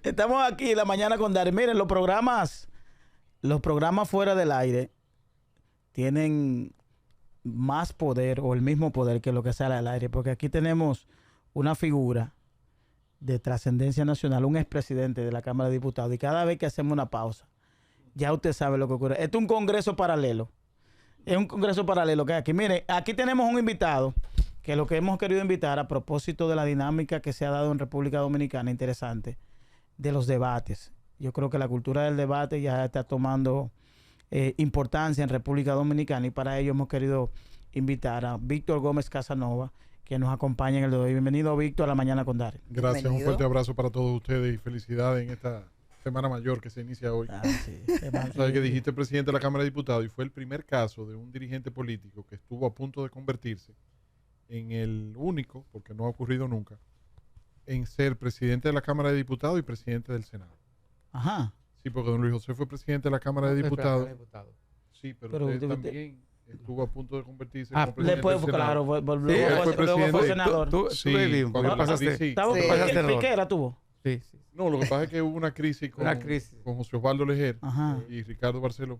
Estamos aquí en la mañana con Dari. Miren, los programas fuera del aire tienen más poder o el mismo poder que lo que sale al aire, porque aquí tenemos una figura de trascendencia nacional, un expresidente de la Cámara de Diputados, y cada vez que hacemos una pausa, ya usted sabe lo que ocurre. Esto es un congreso paralelo. Es un congreso paralelo que hay aquí. Miren, aquí tenemos un invitado que lo que hemos querido invitar a propósito de la dinámica que se ha dado en República Dominicana, interesante, de los debates. Yo creo que la cultura del debate ya está tomando importancia en República Dominicana, y para ello hemos querido invitar a Víctor Gómez Casanova, que nos acompaña en el de hoy. Bienvenido, Víctor, a la mañana con Dari. Gracias, un fuerte abrazo para todos ustedes y felicidades en esta Semana Mayor que se inicia hoy. Sí. Sabes que dijiste presidente de la Cámara de Diputados y fue el primer caso de un dirigente político que estuvo a punto de convertirse en el único, porque no ha ocurrido nunca, en ser presidente de la Cámara de Diputados y presidente del Senado. Ajá. Sí, porque don Luis José fue presidente de la Cámara de Diputados. Sí, pero usted también estuvo a punto de convertirse en presidente después, del Senado. claro, Fue fue senador. Sí, cuando pasaste. Piquera tuvo. Sí. No, lo que pasa es que hubo una crisis con José Osvaldo Lejer y Ricardo Barceló.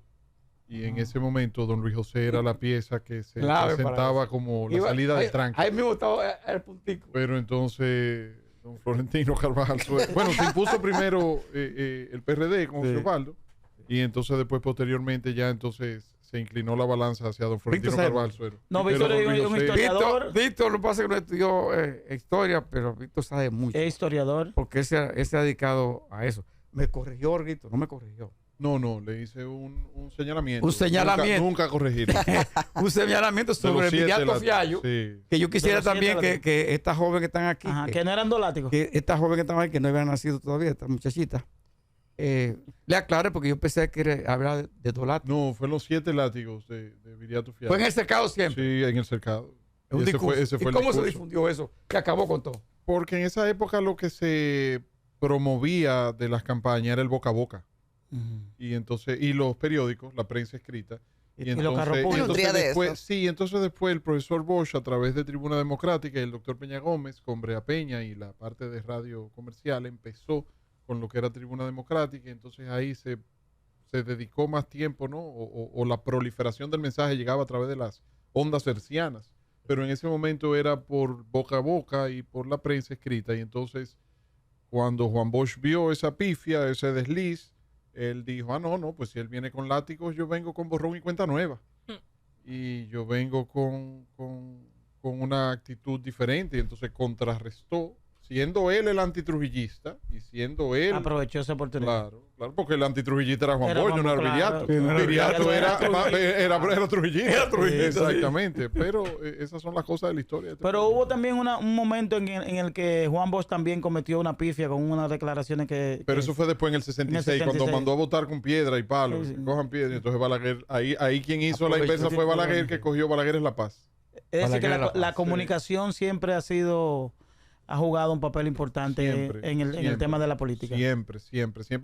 Y en ese momento don Luis José era la pieza que se presentaba como la salida del tranque. Ahí mismo estaba el puntico. Pero entonces don Florentino Carvajal bueno, se impuso primero el PRD con José Osvaldo, y entonces después posteriormente ya entonces se inclinó la balanza hacia don Florentino Carvajal Suero. No, Víctor es un historiador. Víctor, lo que pasa es que no estudió historia, pero Víctor sabe mucho. Es historiador. Porque él se ha dedicado a eso. ¿Me corrigió, Víctor? No me corrigió. No, le hice un señalamiento. Un señalamiento. Nunca corregir. Un señalamiento sobre el Viriato Fiallo. Sí. Que yo quisiera también que esta joven que están aquí. Que no eran doláticos. Que esta joven que están aquí, que no habían nacido todavía, esta muchachita, le aclare, porque yo pensé que hablar de doláticos. No, fueron los 7 látigos de Viriato Fiallo. ¿Fue en el cercado siempre? Sí, en el cercado. Ese fue ¿Y cómo se difundió eso? Que acabó con todo. Porque en esa época lo que se promovía de las campañas era el boca a boca. Y entonces, y los periódicos, la prensa escrita. Y los carros públicos. Entonces después el profesor Bosch, a través de Tribuna Democrática, y el doctor Peña Gómez, con Brea Peña y la parte de radio comercial, empezó con lo que era Tribuna Democrática. Entonces ahí se dedicó más tiempo, ¿no? O la proliferación del mensaje llegaba a través de las ondas hercianas. Pero en ese momento era por boca a boca y por la prensa escrita. Y entonces, cuando Juan Bosch vio esa pifia, ese desliz, él dijo, no, pues si él viene con látigos, yo vengo con borrón y cuenta nueva. Y yo vengo con una actitud diferente. Y entonces contrarrestó, siendo él el antitrujillista y siendo él... Aprovechó esa oportunidad. Claro, porque el antitrujillista era Juan Bosch, no era Viriato. Viriato era trujillista. Era trujillista. Exactamente, pero esas son las cosas de la historia. Pero hubo también un momento en el que Juan Bosch también cometió una pifia con unas declaraciones que... Pero eso fue después en el 66, cuando mandó a votar con piedra y palo. Sí. Cojan piedra. Entonces Balaguer, ahí quien hizo la inversa fue Balaguer, que cogió Balaguer es la paz. Es decir, que la comunicación siempre ha jugado un papel importante en el tema de la política. Siempre,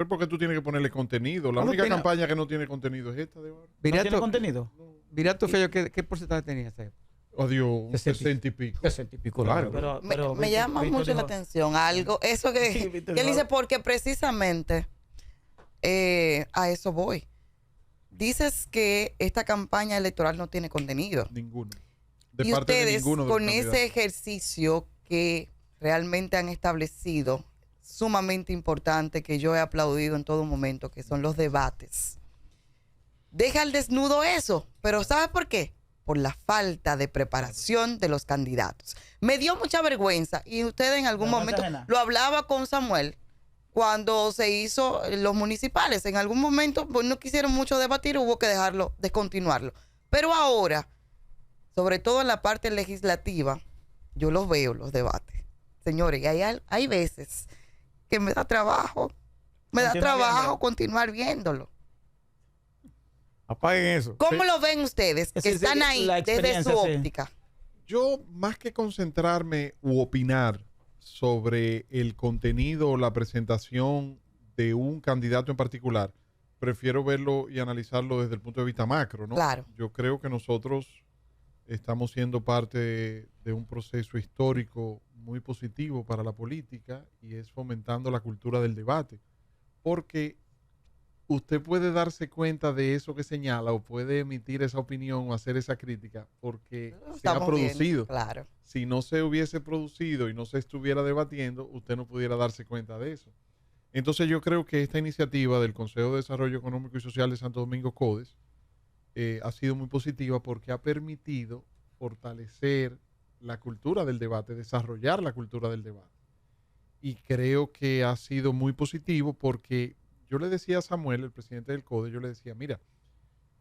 porque tú tienes que ponerle contenido. La única campaña que no tiene contenido es esta de ahora. ¿No tiene contenido? Viriato Fiallo, ¿qué porcentaje tenía ese? Adiós, un 60 y pico. 60 y pico, claro. Pero me llama mucho la atención algo, eso que él dice, porque precisamente a eso voy. Dices que esta campaña electoral no tiene contenido. Ninguno. Y ustedes, con ese ejercicio que realmente han establecido, sumamente importante, que yo he aplaudido en todo momento, que son los debates. Deja al desnudo eso, pero ¿sabe por qué? Por la falta de preparación de los candidatos. Me dio mucha vergüenza, y usted en algún momento lo hablaba con Samuel, cuando se hizo los municipales. En algún momento pues, no quisieron mucho debatir, hubo que descontinuarlo. Pero ahora, sobre todo en la parte legislativa, yo los veo, los debates. Señores, y hay veces que me da trabajo. Continuar viéndolo. Apaguen eso. ¿Cómo lo ven ustedes que están ahí desde su óptica? Yo, más que concentrarme u opinar sobre el contenido o la presentación de un candidato en particular, prefiero verlo y analizarlo desde el punto de vista macro, ¿no? Claro. Yo creo que nosotros estamos siendo parte de un proceso histórico muy positivo para la política y es fomentando la cultura del debate. Porque usted puede darse cuenta de eso que señala o puede emitir esa opinión o hacer esa crítica porque se ha producido. Claro. Si no se hubiese producido y no se estuviera debatiendo, usted no pudiera darse cuenta de eso. Entonces yo creo que esta iniciativa del Consejo de Desarrollo Económico y Social de Santo Domingo, CODES, ha sido muy positiva porque ha permitido fortalecer la cultura del debate, desarrollar la cultura del debate. Y creo que ha sido muy positivo porque yo le decía a Samuel, el presidente del CODE, yo le decía, mira,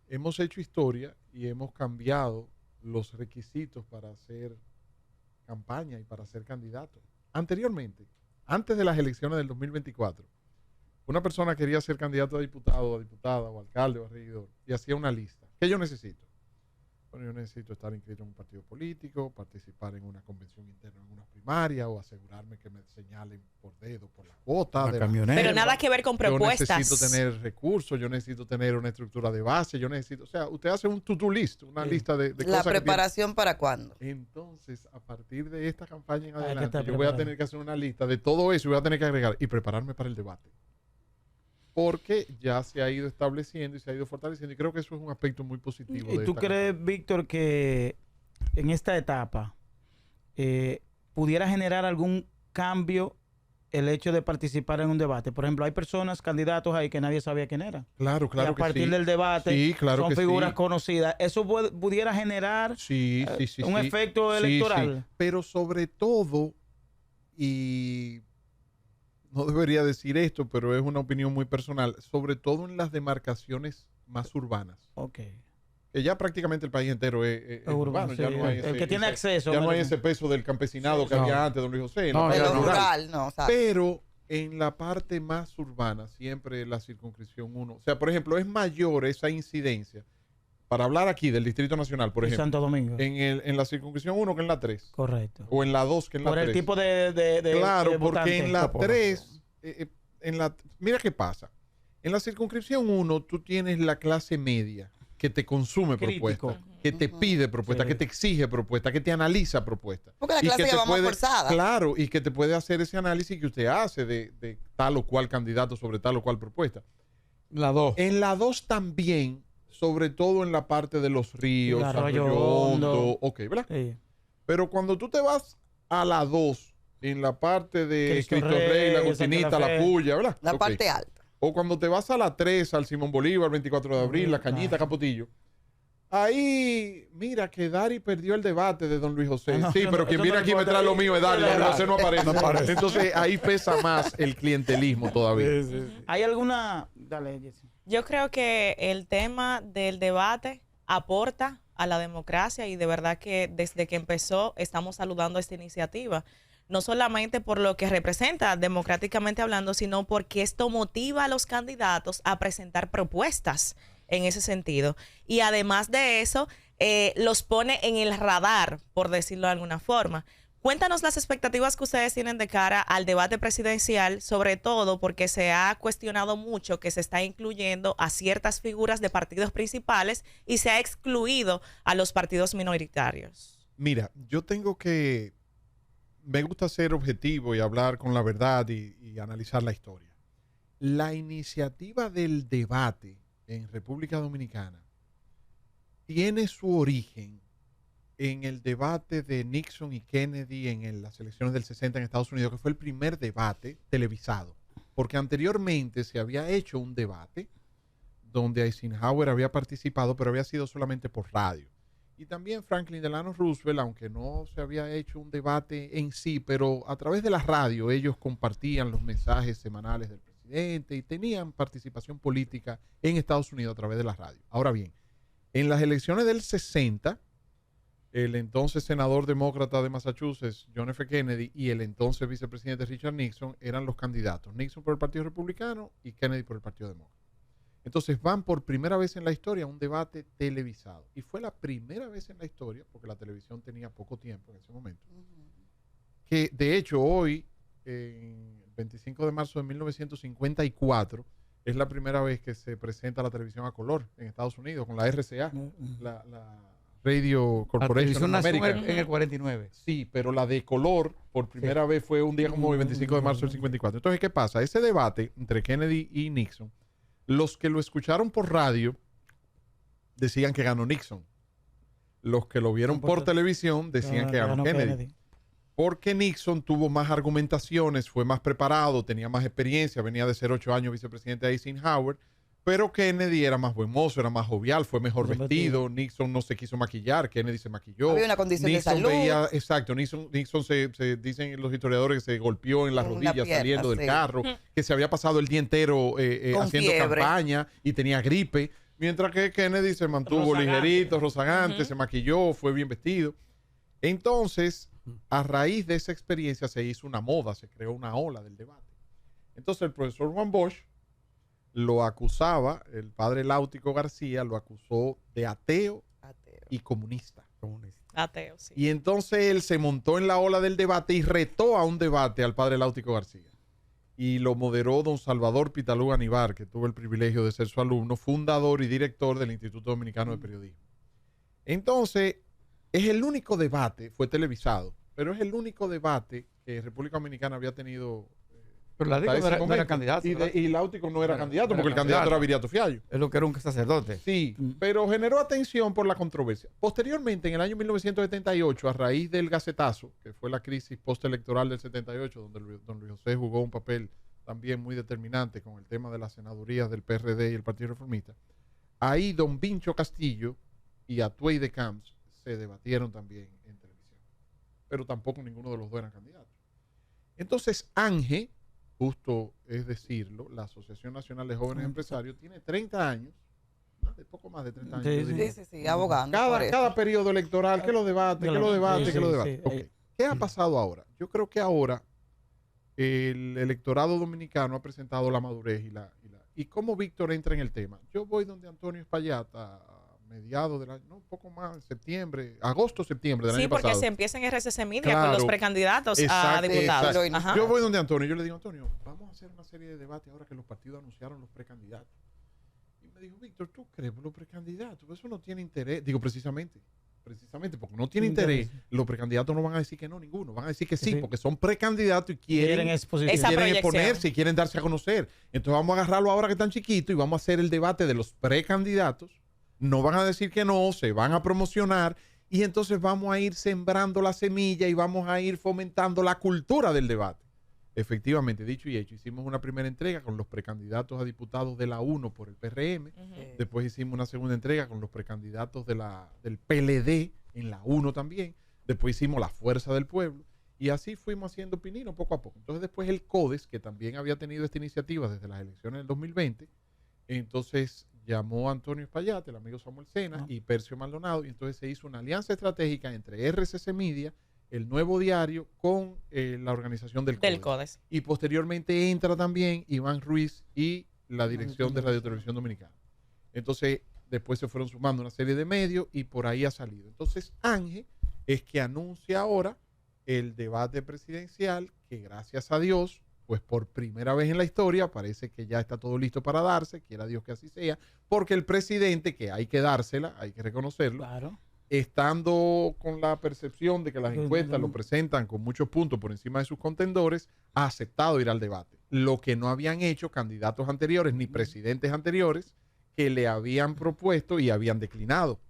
hemos hecho historia y hemos cambiado los requisitos para hacer campaña y para ser candidato. Anteriormente, antes de las elecciones del 2024, una persona quería ser candidato a diputado, o a diputada, o alcalde, o a regidor, y hacía una lista. ¿Qué yo necesito? Bueno, yo necesito estar inscrito en un partido político, participar en una convención interna en una primaria, o asegurarme que me señalen por dedo, por la cuota de camioneta. Pero nada que ver con propuestas. Yo necesito tener recursos, yo necesito tener una estructura de base, yo necesito, o sea, usted hace un to-do list, una lista de cosas. ¿La preparación para cuándo? Entonces, a partir de esta campaña en adelante, yo voy a tener que hacer una lista de todo eso y voy a tener que agregar y prepararme para el debate. Porque ya se ha ido estableciendo y se ha ido fortaleciendo y creo que eso es un aspecto muy positivo. ¿Y tú crees, Víctor, que en esta etapa pudiera generar algún cambio el hecho de participar en un debate? Por ejemplo, hay personas, candidatos ahí que nadie sabía quién eran. Claro, claro. Y a partir del debate son figuras conocidas. ¿Eso pudiera generar un efecto electoral? Sí. Pero sobre todo, y no debería decir esto, pero es una opinión muy personal, sobre todo en las demarcaciones más urbanas. Ok. Que ya prácticamente el país entero es urbano. Sí, ya no hay el que tiene acceso. Ya no hay ese peso del campesinado que había antes, don Luis José. Pero rural, no. Pero en la parte más urbana, siempre la circunscripción 1. O sea, por ejemplo, es mayor esa incidencia. Para hablar aquí del Distrito Nacional, por ejemplo. Santo Domingo. En la circunscripción 1 que en la 3. Correcto. O en la 2 que en la 3. Por el tipo de claro, de porque en la 3, mira qué pasa. En la circunscripción 1 tú tienes la clase media que te consume propuestas, que te pide propuestas, que te exige propuestas, que te analiza propuestas. Porque la clase que vamos forzada. Claro, y que te puede hacer ese análisis que usted hace de tal o cual candidato sobre tal o cual propuesta. La 2. En la 2 también, sobre todo en la parte de los ríos, Arroyo Hondo, ¿verdad? Sí. Pero cuando tú te vas a la 2, en la parte de Cristo Rey, la Gutinita, la Puya, ¿verdad? La parte alta. O cuando te vas a la 3, al Simón Bolívar, 24 de abril, la Cañita, Capotillo. Ahí, mira, que Dari perdió el debate de don Luis José. Pero quien viene aquí me trae lo mío es Dari. Don Luis José no aparece. Entonces, ahí pesa más el clientelismo todavía. ¿Hay alguna...? Dale, Jessy. Yo creo que el tema del debate aporta a la democracia y de verdad que desde que empezó estamos saludando esta iniciativa. No solamente por lo que representa democráticamente hablando, sino porque esto motiva a los candidatos a presentar propuestas en ese sentido. Y además de eso, los pone en el radar, por decirlo de alguna forma. Cuéntanos las expectativas que ustedes tienen de cara al debate presidencial, sobre todo porque se ha cuestionado mucho que se está incluyendo a ciertas figuras de partidos principales y se ha excluido a los partidos minoritarios. Mira, me gusta ser objetivo y hablar con la verdad y analizar la historia. La iniciativa del debate en República Dominicana tiene su origen en el debate de Nixon y Kennedy en las elecciones del 60 en Estados Unidos, que fue el primer debate televisado. Porque anteriormente se había hecho un debate donde Eisenhower había participado, pero había sido solamente por radio. Y también Franklin Delano Roosevelt, aunque no se había hecho un debate en sí, pero a través de la radio ellos compartían los mensajes semanales del presidente y tenían participación política en Estados Unidos a través de la radio. Ahora bien, en las elecciones del 60, el entonces senador demócrata de Massachusetts, John F. Kennedy, y el entonces vicepresidente Richard Nixon eran los candidatos. Nixon por el Partido Republicano y Kennedy por el Partido Demócrata. Entonces van por primera vez en la historia a un debate televisado. Y fue la primera vez en la historia, porque la televisión tenía poco tiempo en ese momento, que de hecho hoy, el 25 de marzo de 1954, es la primera vez que se presenta la televisión a color en Estados Unidos, con la RCA, la Radio Corporation of America. En el 49. Sí, pero la de color por primera vez fue un día como el 25 de marzo del 54. Entonces, ¿qué pasa? Ese debate entre Kennedy y Nixon, los que lo escucharon por radio decían que ganó Nixon. Los que lo vieron por televisión decían que ganó Kennedy. Porque Nixon tuvo más argumentaciones, fue más preparado, tenía más experiencia, venía de ser 8 años vicepresidente de Eisenhower, pero Kennedy era más buen mozo, era más jovial, fue mejor vestido. Nixon no se quiso maquillar, Kennedy se maquilló. Había una condición Nixon de salud. Exacto, Nixon se dicen los historiadores que se golpeó en las rodillas saliendo del carro, que se había pasado el día entero haciendo campaña y tenía gripe, mientras que Kennedy se mantuvo ligerito, rozagante, se maquilló, fue bien vestido. Entonces, a raíz de esa experiencia se hizo una moda, se creó una ola del debate. Entonces el profesor Juan Bosch lo acusaba, el padre Láutico García lo acusó de ateo. Y comunista. Ateo, sí. Y entonces él se montó en la ola del debate y retó a un debate al padre Láutico García. Y lo moderó don Salvador Pitalú Aníbar, que tuvo el privilegio de ser su alumno, fundador y director del Instituto Dominicano de Periodismo. Entonces, es el único debate, fue televisado, pero es el único debate que República Dominicana había tenido. Pero Láutico no era candidato. Y Láutico no era candidato, porque el candidato era Viriato Fiallo. Es lo que era un sacerdote. Sí, pero generó atención por la controversia. Posteriormente, en el año 1978, a raíz del gacetazo, que fue la crisis postelectoral del 78, donde don Luis José jugó un papel también muy determinante con el tema de las senadurías del PRD y el Partido Reformista, ahí don Vincho Castillo y Atuey de Camps se debatieron también en televisión. Pero tampoco ninguno de los dos eran candidatos. Entonces, ANGE, justo es decirlo, la Asociación Nacional de Jóvenes Empresarios, tiene 30 años, poco más de 30 años. Sí, abogando. Cada periodo electoral, que lo debate, que lo debate. Okay. ¿Qué ha pasado ahora? Yo creo que ahora el electorado dominicano ha presentado la madurez y cómo Víctor entra en el tema. Yo voy donde Antonio Espaillat a mediados del año, no, un poco más, agosto, septiembre del año pasado. Sí, porque se empieza en RCC Media con los precandidatos a diputados. Yo voy donde Antonio, yo le digo, Antonio, vamos a hacer una serie de debates ahora que los partidos anunciaron los precandidatos. Y me dijo, Víctor, ¿tú crees por los precandidatos? Eso no tiene interés. Digo, precisamente, porque no tiene interés, los precandidatos no van a decir que no, ninguno. Van a decir que sí, porque son precandidatos y quieren exponerse y quieren darse a conocer. Entonces vamos a agarrarlo ahora que están chiquitos y vamos a hacer el debate de los precandidatos. No van a decir que no, se van a promocionar y entonces vamos a ir sembrando la semilla y vamos a ir fomentando la cultura del debate. Efectivamente, dicho y hecho, hicimos una primera entrega con los precandidatos a diputados de la 1 por el PRM. Después hicimos una segunda entrega con los precandidatos del PLD en la 1 también. Después hicimos la Fuerza del Pueblo. Y así fuimos haciendo pinino poco a poco. Entonces después el CODES, que también había tenido esta iniciativa desde las elecciones del 2020, entonces llamó a Antonio Espaillat, el amigo Samuel Sena y Percio Maldonado, y entonces se hizo una alianza estratégica entre RCC Media, el Nuevo Diario, con la organización del CODES. Y posteriormente entra también Iván Ruiz y la dirección de Radio Televisión Dominicana. Entonces, después se fueron sumando una serie de medios y por ahí ha salido. Entonces, Ángel es que anuncia ahora el debate presidencial que, gracias a Dios, pues por primera vez en la historia parece que ya está todo listo para darse, quiera Dios que así sea, porque el presidente, que hay que dársela, hay que reconocerlo, estando con la percepción de que las encuestas lo presentan con muchos puntos por encima de sus contendores, ha aceptado ir al debate. Lo que no habían hecho candidatos anteriores ni presidentes anteriores que le habían propuesto y habían declinado.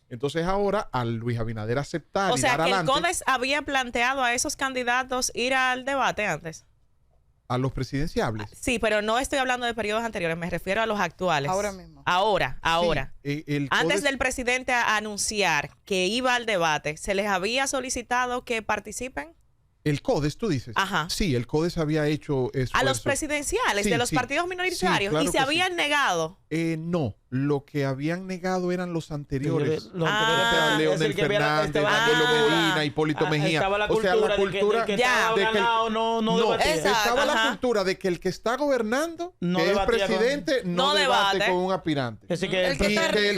Entonces ahora a Luis Abinader aceptar y dar adelante. O sea, que el CODES había planteado a esos candidatos ir al debate antes. A los presidenciables. Sí, pero no estoy hablando de periodos anteriores, me refiero a los actuales. Ahora mismo. Ahora. Sí, antes del presidente anunciar que iba al debate, ¿se les había solicitado que participen? El CODES, tú dices. Ajá. Sí, el CODES había hecho esfuerzo. A los presidenciales de los partidos minoritarios. Claro, y se habían negado. No, lo que habían negado eran los anteriores. Leonel Fernández, Danilo Medina, Hipólito Mejía. Estaba la cultura de que estaba la cultura de que el que está gobernando, que es presidente, no debate con un aspirante. El que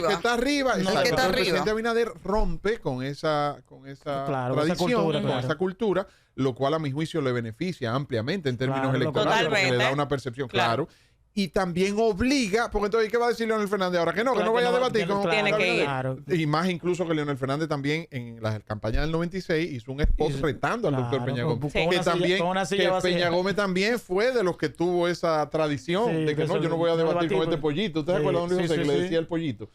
está arriba. El presidente Abinader rompe con esa tradición, con esa cultura, lo cual a mi juicio le beneficia ampliamente en términos electorales, porque le da una percepción, claro. y también obliga, porque entonces, ¿qué va a decir Leonel Fernández ahora? Que no vaya a debatir. Tiene que ir. Claro. Y más incluso que Leonel Fernández también en la campaña del 96 hizo un spot retando al doctor Peña Gómez. Sí. Que Peña Gómez también fue de los que tuvo esa tradición de que no, yo no voy a debatir con este pollito. ¿Usted se acuerda, don Luis José, que le decía el pollito?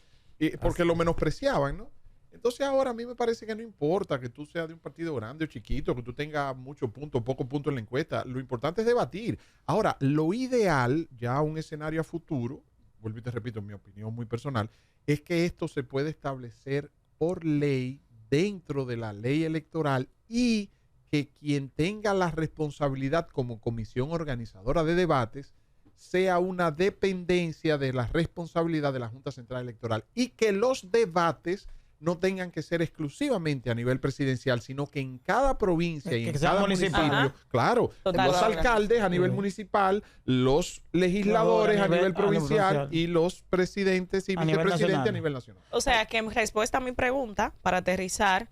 Porque lo menospreciaban, ¿no? Entonces ahora a mí me parece que no importa que tú seas de un partido grande o chiquito, que tú tengas muchos puntos, pocos puntos en la encuesta. Lo importante es debatir. Ahora, lo ideal, ya un escenario a futuro, vuelvo y te repito, en mi opinión muy personal, es que esto se puede establecer por ley dentro de la ley electoral y que quien tenga la responsabilidad como comisión organizadora de debates sea una dependencia de la responsabilidad de la Junta Central Electoral y que los debates no tengan que ser exclusivamente a nivel presidencial, sino que en cada provincia y en cada municipio, claro, los alcaldes a nivel municipal, los legisladores a nivel provincial y los presidentes y vicepresidentes a nivel nacional. O sea, que en respuesta a mi pregunta, para aterrizar,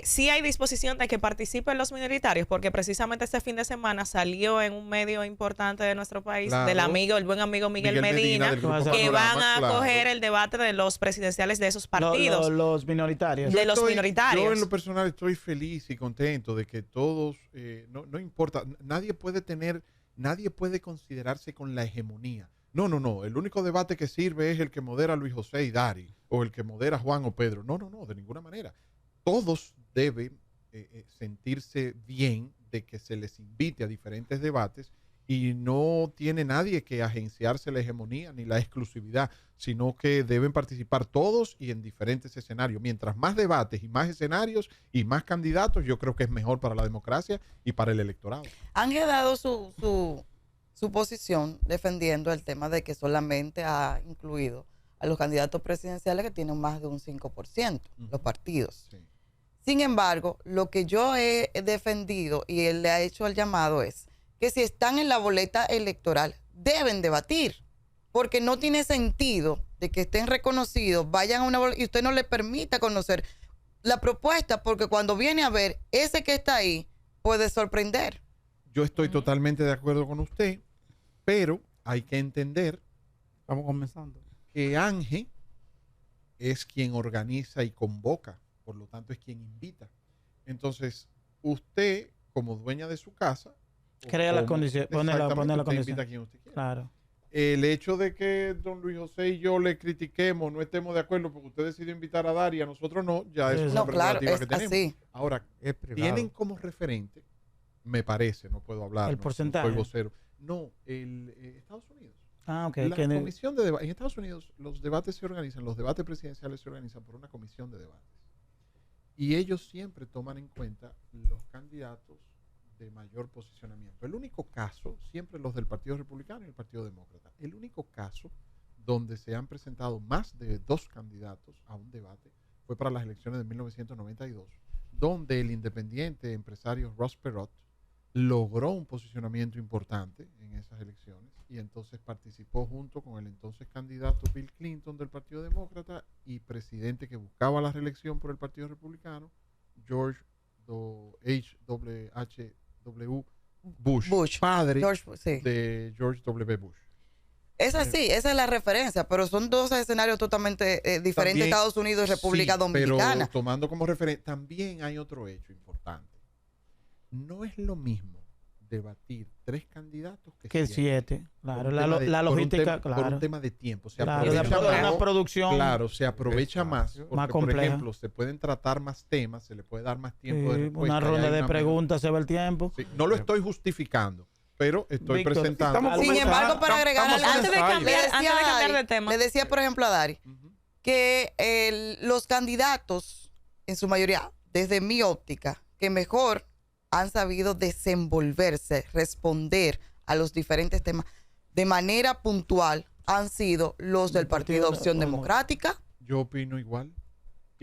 sí hay disposición de que participen los minoritarios, porque precisamente este fin de semana salió en un medio importante de nuestro país, el buen amigo Miguel Medina que van a coger el debate de los presidenciales de esos partidos. Los minoritarios. Los minoritarios. Yo en lo personal estoy feliz y contento de que todos, no importa, nadie puede considerarse con la hegemonía. No, el único debate que sirve es el que modera Luis José y Dari, o el que modera Juan o Pedro. No, de ninguna manera. Todos deben sentirse bien de que se les invite a diferentes debates y no tiene nadie que agenciarse la hegemonía ni la exclusividad, sino que deben participar todos y en diferentes escenarios. Mientras más debates y más escenarios y más candidatos, yo creo que es mejor para la democracia y para el electorado. Ángel ha dado su posición defendiendo el tema de que solamente ha incluido a los candidatos presidenciales que tienen más de un 5%, los partidos. Sí. Sin embargo, lo que yo he defendido y él le ha hecho el llamado es que si están en la boleta electoral, deben debatir, porque no tiene sentido de que estén reconocidos, vayan a una boleta y usted no le permita conocer la propuesta, porque cuando viene a ver, ese que está ahí puede sorprender. Yo estoy totalmente de acuerdo con usted, pero hay que entender, estamos comenzando, que Ángel es quien organiza y convoca. Por lo tanto, es quien invita. Entonces, usted, como dueña de su casa, crea las condiciones, pone la condición. Invita a quien usted quiera. Claro. El hecho de que don Luis José y yo le critiquemos, no estemos de acuerdo porque usted decidió invitar a Dari y a nosotros no, ya es una prerrogativa que tenemos. Así. Ahora, tienen como referente, me parece, no puedo hablar. El porcentaje. Soy vocero. No, Estados Unidos. Ah, ok. La comisión de debate. En Estados Unidos, los debates los debates presidenciales se organizan por una comisión de debates. Y ellos siempre toman en cuenta los candidatos de mayor posicionamiento. El único caso, siempre los del Partido Republicano y el Partido Demócrata, el único caso donde se han presentado más de 2 candidatos a un debate fue para las elecciones de 1992, donde el independiente empresario Ross Perot logró un posicionamiento importante en esas elecciones y entonces participó junto con el entonces candidato Bill Clinton del Partido Demócrata y presidente que buscaba la reelección por el Partido Republicano, George H.W. Bush, padre de George W. Bush. Es así, esa es la referencia, pero son 2 escenarios totalmente diferentes, también, Estados Unidos y República Dominicana. Pero tomando como referencia, también hay otro hecho importante. No es lo mismo debatir 3 candidatos que 7. Claro, la logística, claro. Por un tema de tiempo. Se una producción. Claro, se aprovecha más. Porque, más compleja. Por ejemplo, se pueden tratar más temas, se le puede dar más tiempo de respuesta. Una ronda de preguntas, se va el tiempo. Sí, no lo estoy justificando, pero estoy presentando. Sin embargo, para agregar antes de cambiar de tema, le decía, por ejemplo, a Dari que los candidatos, en su mayoría, desde mi óptica, que mejor han sabido desenvolverse, responder a los diferentes temas de manera puntual, han sido los del Partido de Opción Democrática. Yo opino igual.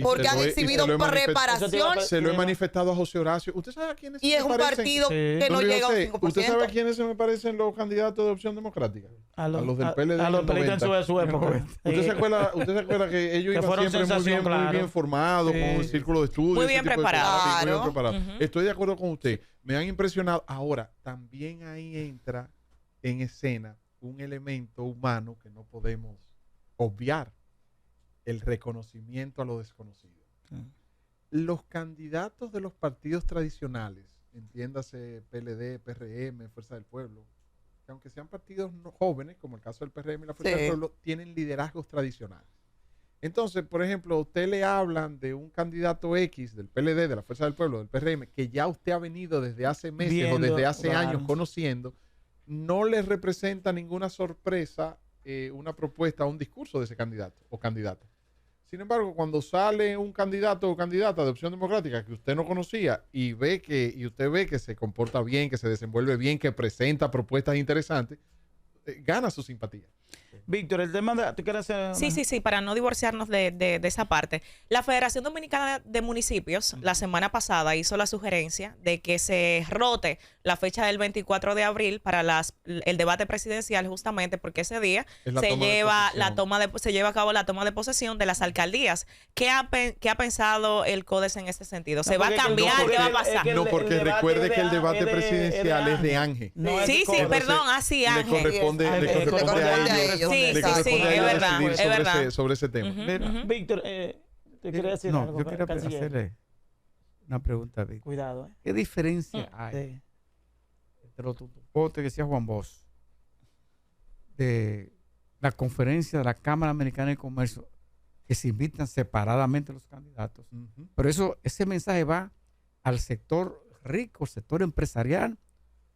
Porque han exhibido preparación. Se lo he manifestado a José Horacio. ¿Usted sabe a quiénes y es un partido que no llega a un 5%. ¿Usted sabe a quiénes se me parecen los candidatos de Opción Democrática? A los del PLD. A los PLD en su época. ¿Usted se acuerda que ellos iban siempre muy bien formados, con un círculo de estudios? Muy bien preparados. Muy bien preparados. Estoy de acuerdo con usted. Me han impresionado. Ahora, también ahí entra en escena un elemento humano que no podemos obviar, el reconocimiento a lo desconocido. Los candidatos de los partidos tradicionales, entiéndase PLD, PRM, Fuerza del Pueblo, que aunque sean partidos no jóvenes, como el caso del PRM y la Fuerza del Pueblo, tienen liderazgos tradicionales. Entonces, por ejemplo, a usted le hablan de un candidato X del PLD, de la Fuerza del Pueblo, del PRM, que ya usted ha venido desde hace meses o desde hace años conociendo, no le representa ninguna sorpresa una propuesta o un discurso de ese candidato o candidata. Sin embargo, cuando sale un candidato o candidata de Opción Democrática que usted no conocía y usted ve que se comporta bien, que se desenvuelve bien, que presenta propuestas interesantes, gana su simpatía. Víctor, el tema de... ¿tú quieres hacer una? Sí, para no divorciarnos de esa parte. La Federación Dominicana de Municipios la semana pasada hizo la sugerencia de que se rote la fecha del 24 de abril para el debate presidencial, justamente porque ese día se lleva a cabo la toma de posesión de las alcaldías. ¿Qué ha pensado el CODES en este sentido? ¿Se va a cambiar? ¿Qué va a pasar? No, porque recuerde que el debate presidencial es de Ángel. Sí, perdón, así Ángel. Le corresponde a ellos. Sí, es verdad. Sobre ese tema. Víctor, ¿te quería decir algo? Yo quería hacerle una pregunta, Víctor. Cuidado, ¿Qué diferencia hay entre los tutupotes que decía Juan Bosch de la conferencia de la Cámara Americana de Comercio, que se invitan separadamente los candidatos? Pero ese mensaje va al sector rico, sector empresarial,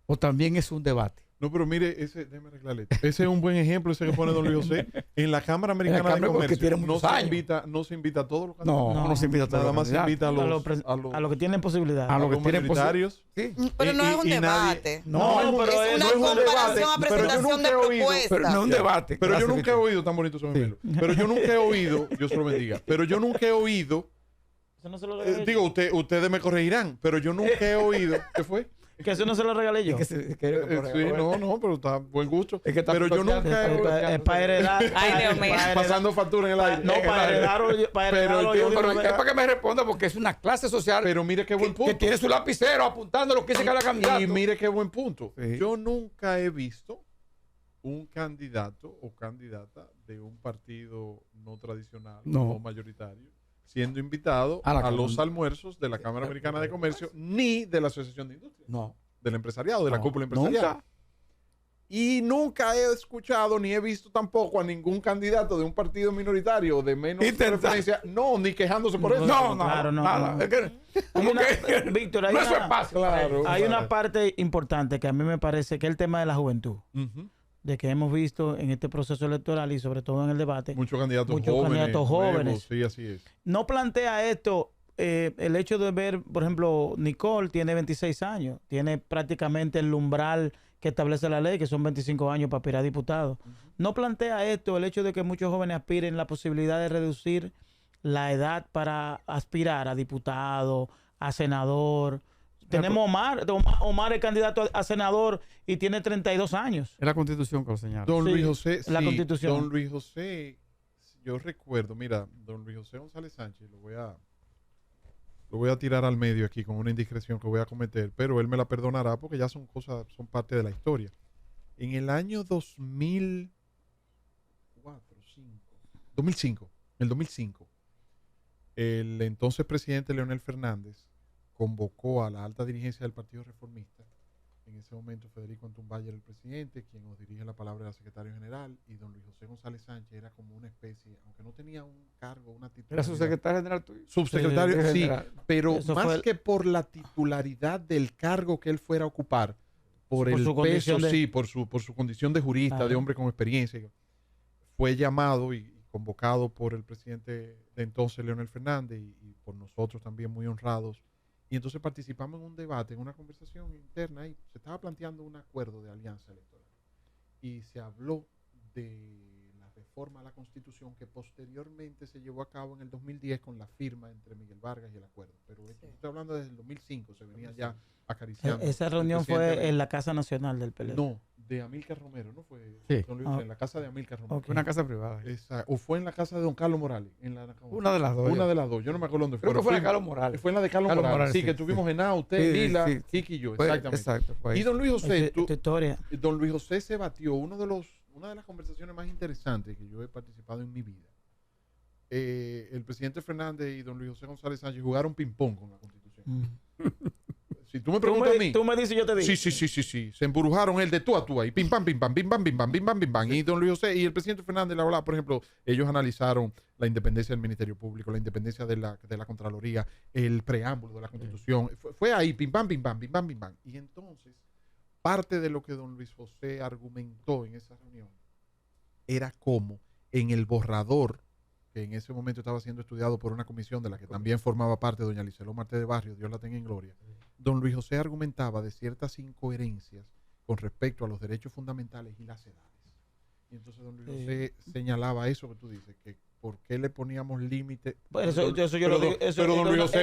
o también es un debate. No, pero mire, déjeme arreglarle. Ese es un buen ejemplo, ese que pone don Luis José. En la Cámara Americana de Comercio no se invita a todos los candidatos. No se invita a todos. Nada más se invita a los que tienen posibilidad. A los que tienen prioritarios. Sí. Pero no es un debate. Pero es una comparación a presentación de propuestas. Pero no es un debate. Pero yo nunca he oído, tan bonito su ejemplo. Pero yo nunca he oído, Dios se lo bendiga, pero yo nunca he oído, digo, ustedes me corregirán, pero yo nunca he oído, ¿qué fue? Que eso no se lo regalé yo. Sí, no, pero está buen gusto. Pero yo nunca es para heredar. Ay, Dios mío. Pasando factura en el aire. No, para heredarlo. Pero es para que me responda, porque es una clase social. Pero mire qué buen punto. Que tiene su lapicero apuntando lo que dice cada candidato. Y mire qué buen punto. Sí. Yo nunca he visto un candidato o candidata de un partido no tradicional o mayoritario siendo invitado a los almuerzos de la Cámara Americana de Comercio ni de la Asociación de Industria. No. Del empresariado, de la cúpula empresarial. Nunca. Y nunca he escuchado ni he visto tampoco a ningún candidato de un partido minoritario de menos preferencia, ni quejándose por eso. No, nada. Víctor, hay una parte importante que a mí me parece que es el tema de la juventud. De que hemos visto en este proceso electoral y sobre todo en el debate. Muchos candidatos jóvenes. Nuevos, sí, así es. No plantea esto el hecho de ver, por ejemplo, Nicole tiene 26 años, tiene prácticamente el umbral que establece la ley, que son 25 años para aspirar a diputado. No plantea esto el hecho de que muchos jóvenes aspiren la posibilidad de reducir la edad para aspirar a diputado, a senador. Tenemos Omar es candidato a senador y tiene 32 años. Es la Constitución que lo señala. Don Luis José, la Constitución. Don Luis José, yo recuerdo, mira, don Luis José González Sánchez, lo voy a tirar al medio aquí con una indiscreción que voy a cometer, pero él me la perdonará porque ya son parte de la historia. En el año 2005, el entonces presidente Leonel Fernández convocó a la alta dirigencia del Partido Reformista. En ese momento Federico Antumbayer era el presidente, quien nos dirige la palabra era secretario general, y don Luis José González Sánchez era como una especie, aunque no tenía un cargo, una titularidad. ¿Era subsecretario general tuyo? Subsecretario, sí, pero más que por la titularidad del cargo que él fuera a ocupar, por el peso, por su condición de jurista, de hombre con experiencia, fue llamado y convocado por el presidente de entonces, Leonel Fernández, y por nosotros también muy honrados. Y entonces participamos en un debate, en una conversación interna, y se estaba planteando un acuerdo de alianza electoral. Y se habló de la reforma reforma a la Constitución que posteriormente se llevó a cabo en el 2010 con la firma entre Miguel Vargas y el acuerdo. Pero estoy hablando desde el 2005, se venía ya acariciando. Esa reunión fue en la Casa Nacional del PLD. No, de Amílcar Romero, ¿no fue? Sí. Don Luis José, en la casa de Amílcar Romero. Fue una casa privada. O fue en la casa de don Carlos Morales. Una de las dos. Una de las dos. Yo no me acuerdo dónde fue. Creo que fue en la de Carlos Morales. Fue en la de Carlos Morales. Sí, que tuvimos en usted, Lila, Kiki y yo. Exactamente. Exacto. Y don Luis José, historia. don Luis José se batió una de las conversaciones más interesantes que yo he participado en mi vida. El presidente Fernández y don Luis José González Sánchez jugaron ping-pong con la Constitución. Si tú me preguntas a mí. Tú me dices, yo te digo. Sí. Se emburujaron el de tú a tú ahí. Pim, pam, pim, pam, pim, pam, pim, pam, pim, pam, pim, pam. Y don Luis José y el presidente Fernández le hablaba, por ejemplo, ellos analizaron la independencia del Ministerio Público, la independencia de la Contraloría, el preámbulo de la Constitución. Fue ahí, pim, pam, pim, pam, pim, pam, pim, pam. Y entonces, parte de lo que don Luis José argumentó en esa reunión era cómo en el borrador, que en ese momento estaba siendo estudiado por una comisión de la que también formaba parte doña Liceló Marté de Barrio, Dios la tenga en gloria, don Luis José argumentaba de ciertas incoherencias con respecto a los derechos fundamentales y las edades. Y entonces don Luis José señalaba eso que tú dices, que por qué le poníamos límite. Eso yo lo digo. Eso es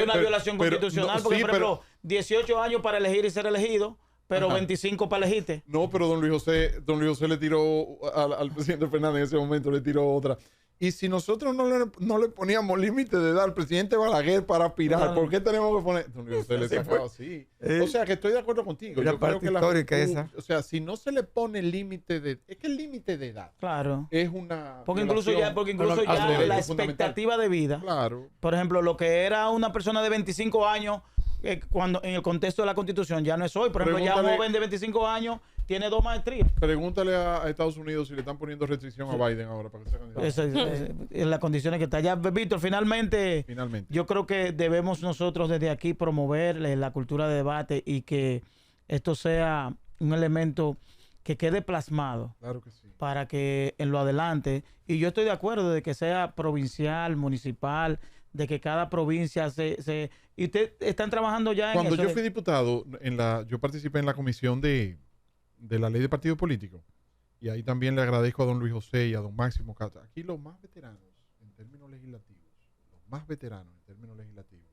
una violación constitucional, porque, por ejemplo, 18 años para elegir y ser elegido, pero 25 para elegirte. No, pero don Luis José le tiró al presidente Fernández en ese momento, le tiró otra. Y si nosotros no le poníamos límite de edad al presidente Balaguer para aspirar, ¿por qué tenemos que poner? Don Luis José le sacaba así. O sea, que estoy de acuerdo contigo. Yo creo que o sea, si no se le pone límite de... Es que el límite de edad. Claro. Es una... Porque incluso ya la expectativa de vida. Claro. Por ejemplo, lo que era una persona de 25 años, cuando en el contexto de la Constitución ya no es hoy. Por ejemplo, ya un joven de 25 años tiene 2 maestrías. Pregúntale a Estados Unidos si le están poniendo restricción a Biden ahora para que sea candidato. En las condiciones que está. Ya, Víctor, finalmente, yo creo que debemos nosotros desde aquí promover la cultura de debate y que esto sea un elemento que quede plasmado. Claro que sí. Para que en lo adelante, y yo estoy de acuerdo de que sea provincial, municipal, de que cada provincia y ustedes están trabajando ya en eso. Cuando yo fui diputado, yo participé en la comisión de la ley de partido político. Y ahí también le agradezco a don Luis José y a don Máximo Cata. Aquí los más veteranos en términos legislativos,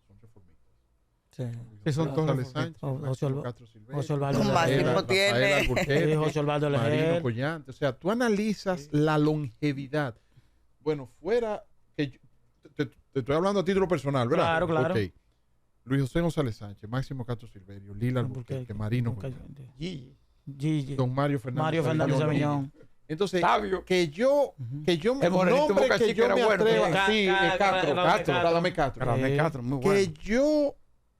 son reformistas. Sí. Son González Sánchez, Castro Silverio, José Osvaldo Marino Collante. O sea, tú analizas la longevidad. Bueno, fuera que te estoy hablando a título personal, ¿verdad? Claro. Okay. Luis José González Sánchez, Máximo Castro Silverio, Lila Alburquerque, Marino Collante, Gigi. Don Mario Fernández Sabiñón. Entonces, Sabio. que yo nombre que yo me atreva, sí, Castro, muy bueno.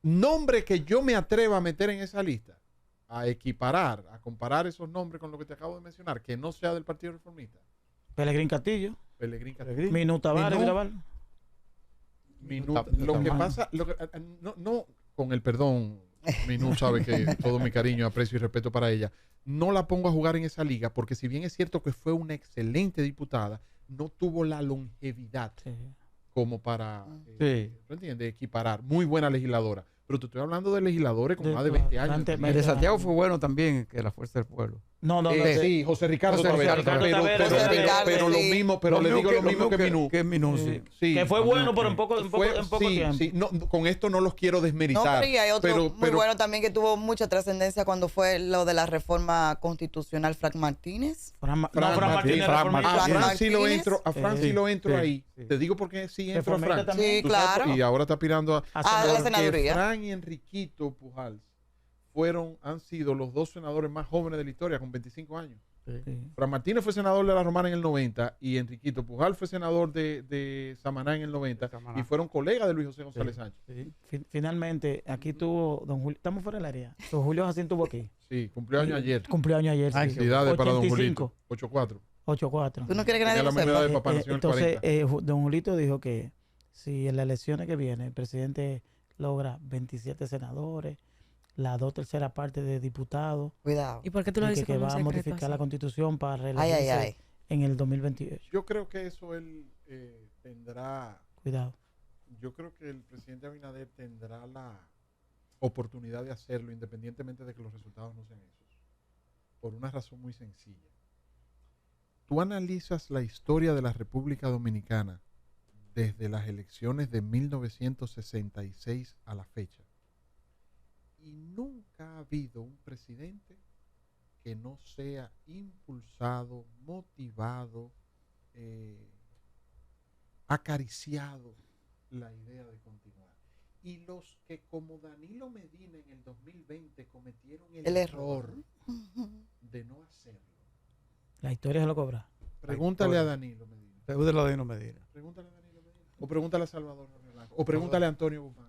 Nombre que yo me atreva a meter en esa lista, a equiparar, a comparar esos nombres con lo que te acabo de mencionar, que no sea del Partido Reformista. Pelegrín Castillo. Minuta Tavares, Lo que pasa, no, con el perdón, Minú sabe que todo mi cariño, aprecio y respeto para ella, no la pongo a jugar en esa liga porque si bien es cierto que fue una excelente diputada, no tuvo la longevidad como para, ¿tú entiendes? Equiparar. Muy buena legisladora. Pero te estoy hablando de legisladores con más de 20 años. De Santiago fue bueno también, que la Fuerza del Pueblo. No. Sí, José Ricardo Tavera. Pero lo mismo, pero le digo lo mismo que Minú. Sí. Que fue bueno, pero en poco tiempo. Sí, no, con esto no los quiero desmeritar. No, pero y hay otro muy bueno también que tuvo mucha trascendencia cuando fue lo de la reforma constitucional, Frank Martínez. A Fran sí lo entro ahí. Te digo porque sí entro a Fran. Sí, claro. Y ahora está aspirando a la senaduría. Fran y Enriquito Pujals han sido los dos senadores más jóvenes de la historia, con 25 años. Fran Martínez fue senador de la Romana en el 90 y Enriquito Pujals fue senador de Samaná en el 90 y fueron colegas de Luis José González Sánchez. Finalmente, aquí tuvo don Julio, estamos fuera del área. Don Julio Jacinto tuvo aquí. Sí, cumplió años ayer. Felicidades para don Julito. 8-4. ¿Tú no quieres que nadie lo sepa? Entonces, don Julito dijo que si en las elecciones que viene el presidente logra 27 senadores, la 2/3 parte de diputados. Cuidado. ¿Y por qué tú lo dices que va a modificar la Constitución para reelegirse en el 2028? Yo creo que eso él tendrá... Cuidado. Yo creo que el presidente Abinader tendrá la oportunidad de hacerlo independientemente de que los resultados no sean esos. Por una razón muy sencilla. tú analizas la historia de la República Dominicana desde las elecciones de 1966 a la fecha, y nunca ha habido un presidente que no sea impulsado, motivado, acariciado la idea de continuar. Y los que como Danilo Medina en el 2020 cometieron el error de no hacerlo. La historia se lo cobra. Pregúntale a Danilo Medina. Pregúntale a Danilo Medina. Pregúntale a Danilo Medina. O pregúntale a Salvador Blanco. O pregúntale a Antonio Guzmán.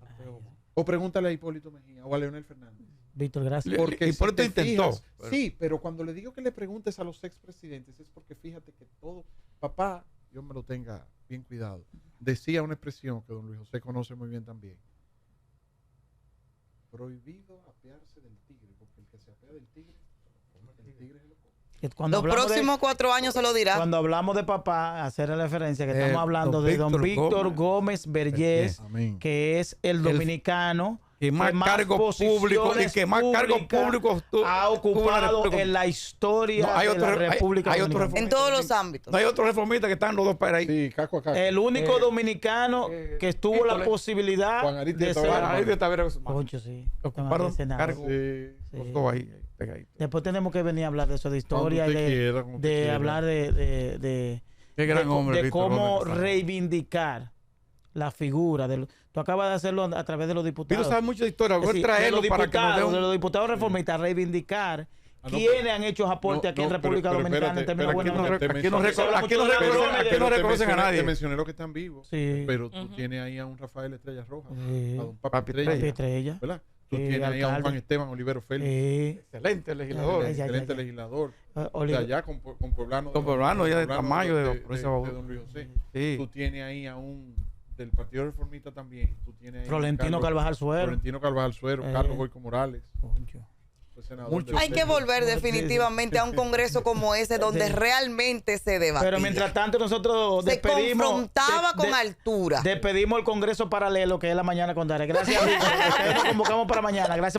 O pregúntale a Hipólito Mejía o a Leonel Fernández. Víctor, gracias. Porque Hipólito intentó. Sí, pero cuando le digo que le preguntes a los expresidentes es porque fíjate que todo, papá, Dios me lo tenga bien cuidado, decía una expresión que don Luis José conoce muy bien también. Prohibido apearse del tigre, porque el que se apea del tigre, el tigre se lo come. Los próximos 4 años se lo dirá. Cuando hablamos de papá, hacer la referencia que estamos hablando de don Víctor Gómez Vergés, que es el dominicano que más cargos públicos y que más cargos públicos ha ocupado en la historia de la República Dominicana. En todos los ámbitos. No hay otros reformistas que están los dos para ahí. Sí, caco a caco. El único dominicano que tuvo la posibilidad de ser... Concho, sí. Ocuparon cargos. Los dos ahí. Después tenemos que venir a hablar de eso, de historia, de hablar de cómo reivindicar la figura. Tú acabas de hacerlo a través de los diputados. Pero sabes mucho de historia. Voy a traerlo para que nos de los diputados reformistas, reivindicar quiénes han hecho aportes aquí en República Dominicana en términos buenos. Aquí no reconocen a nadie. Te mencioné los que están vivos, pero tú tienes ahí a un Rafael Estrella Rojas, a un Papi Estrella, ¿verdad? Tú tienes ahí a un Juan Esteban Olivero Félix. Excelente legislador. Excelente legislador. De allá con Poblano. Con Poblano, ya de tamaño de don Luis José. Tú tienes ahí a un del Partido Reformista también. Tú tienes ahí Florentino Carvajal Suero. Carlos Boico Morales. Hay que volver definitivamente a un congreso como ese donde realmente se debatía. Pero mientras tanto nosotros se confrontaba con altura. Despedimos el congreso paralelo que es la mañana con Dare. Gracias, Víctor. Nos convocamos para mañana. Gracias.